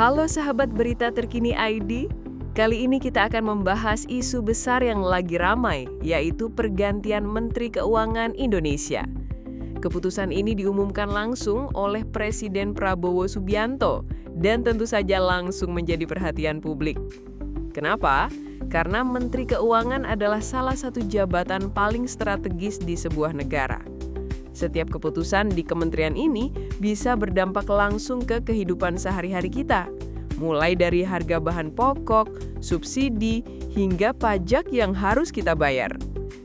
Halo sahabat berita terkini ID, kali ini kita akan membahas isu besar yang lagi ramai, yaitu pergantian Menteri Keuangan Indonesia. Keputusan ini diumumkan langsung oleh Presiden Prabowo Subianto dan tentu saja langsung menjadi perhatian publik. Kenapa? Karena Menteri Keuangan adalah salah satu jabatan paling strategis di sebuah negara. Setiap keputusan di kementerian ini bisa berdampak langsung ke kehidupan sehari-hari kita, mulai dari harga bahan pokok, subsidi, hingga pajak yang harus kita bayar.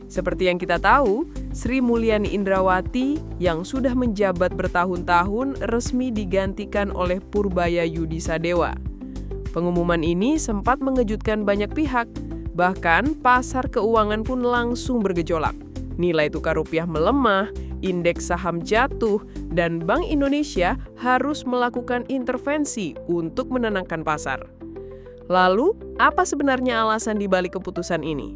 Seperti yang kita tahu, Sri Mulyani Indrawati yang sudah menjabat bertahun-tahun resmi digantikan oleh Purbaya Yudisadewa. Pengumuman ini sempat mengejutkan banyak pihak, bahkan pasar keuangan pun langsung bergejolak. Nilai tukar rupiah melemah, indeks saham jatuh, dan Bank Indonesia harus melakukan intervensi untuk menenangkan pasar. Lalu, apa sebenarnya alasan dibalik keputusan ini?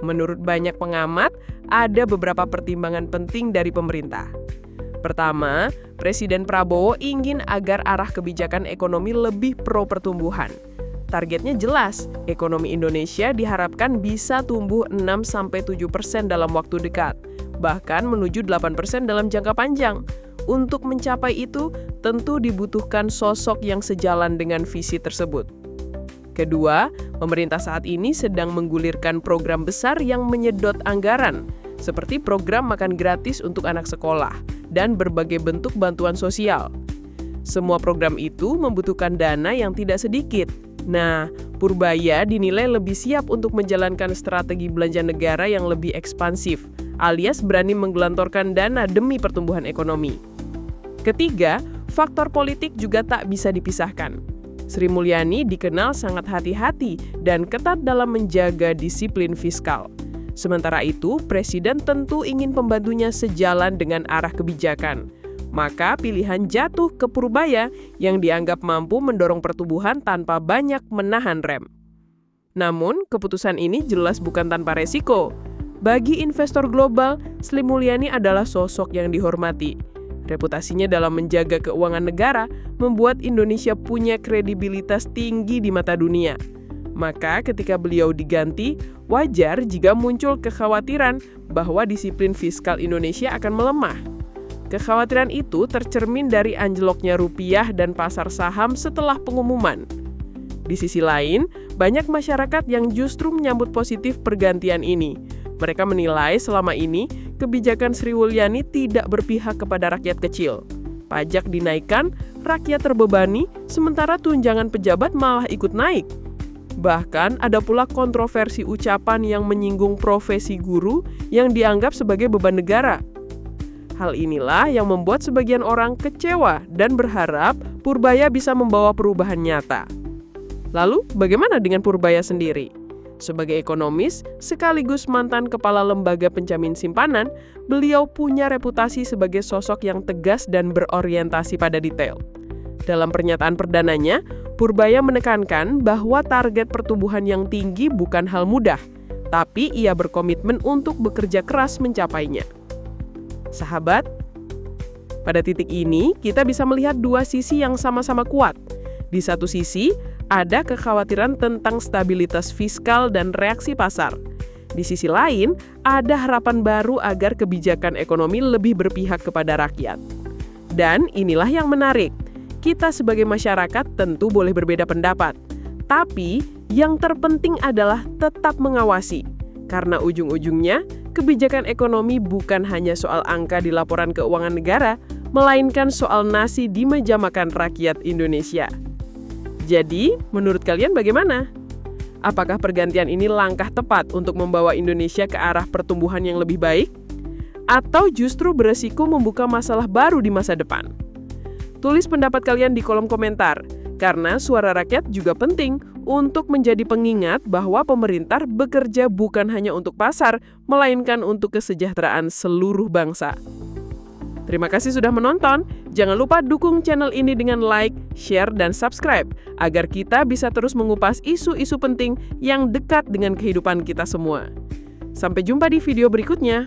Menurut banyak pengamat, ada beberapa pertimbangan penting dari pemerintah. Pertama, Presiden Prabowo ingin agar arah kebijakan ekonomi lebih pro pertumbuhan. Targetnya jelas, ekonomi Indonesia diharapkan bisa tumbuh 6-7% dalam waktu dekat, bahkan menuju 8% dalam jangka panjang. Untuk mencapai itu, tentu dibutuhkan sosok yang sejalan dengan visi tersebut. Kedua, pemerintah saat ini sedang menggulirkan program besar yang menyedot anggaran, seperti program makan gratis untuk anak sekolah dan berbagai bentuk bantuan sosial. Semua program itu membutuhkan dana yang tidak sedikit. Nah, Purbaya dinilai lebih siap untuk menjalankan strategi belanja negara yang lebih ekspansif, alias berani menggelontorkan dana demi pertumbuhan ekonomi. Ketiga, faktor politik juga tak bisa dipisahkan. Sri Mulyani dikenal sangat hati-hati dan ketat dalam menjaga disiplin fiskal. Sementara itu, Presiden tentu ingin pembantunya sejalan dengan arah kebijakan. Maka pilihan jatuh ke Purbaya yang dianggap mampu mendorong pertumbuhan tanpa banyak menahan rem. Namun, keputusan ini jelas bukan tanpa resiko. Bagi investor global, Sri Mulyani adalah sosok yang dihormati. Reputasinya dalam menjaga keuangan negara membuat Indonesia punya kredibilitas tinggi di mata dunia. Maka ketika beliau diganti, wajar jika muncul kekhawatiran bahwa disiplin fiskal Indonesia akan melemah. Kekhawatiran itu tercermin dari anjloknya rupiah dan pasar saham setelah pengumuman. Di sisi lain, banyak masyarakat yang justru menyambut positif pergantian ini. Mereka menilai selama ini kebijakan Sri Mulyani tidak berpihak kepada rakyat kecil. Pajak dinaikkan, rakyat terbebani, sementara tunjangan pejabat malah ikut naik. Bahkan ada pula kontroversi ucapan yang menyinggung profesi guru yang dianggap sebagai beban negara. Hal inilah yang membuat sebagian orang kecewa dan berharap Purbaya bisa membawa perubahan nyata. Lalu, bagaimana dengan Purbaya sendiri? Sebagai ekonomis, sekaligus mantan kepala lembaga penjamin simpanan, beliau punya reputasi sebagai sosok yang tegas dan berorientasi pada detail. Dalam pernyataan perdananya, Purbaya menekankan bahwa target pertumbuhan yang tinggi bukan hal mudah, tapi ia berkomitmen untuk bekerja keras mencapainya. Sahabat, pada titik ini kita bisa melihat dua sisi yang sama-sama kuat. Di satu sisi, ada kekhawatiran tentang stabilitas fiskal dan reaksi pasar. Di sisi lain, ada harapan baru agar kebijakan ekonomi lebih berpihak kepada rakyat. Dan inilah yang menarik. Kita sebagai masyarakat tentu boleh berbeda pendapat. Tapi, yang terpenting adalah tetap mengawasi. Karena ujung-ujungnya, kebijakan ekonomi bukan hanya soal angka di laporan keuangan negara, melainkan soal nasi di meja makan rakyat Indonesia. Jadi, menurut kalian bagaimana? Apakah pergantian ini langkah tepat untuk membawa Indonesia ke arah pertumbuhan yang lebih baik? Atau justru beresiko membuka masalah baru di masa depan? Tulis pendapat kalian di kolom komentar, karena suara rakyat juga penting untuk menjadi pengingat bahwa pemerintah bekerja bukan hanya untuk pasar, melainkan untuk kesejahteraan seluruh bangsa. Terima kasih sudah menonton. Jangan lupa dukung channel ini dengan like, share, dan subscribe agar kita bisa terus mengupas isu-isu penting yang dekat dengan kehidupan kita semua. Sampai jumpa di video berikutnya.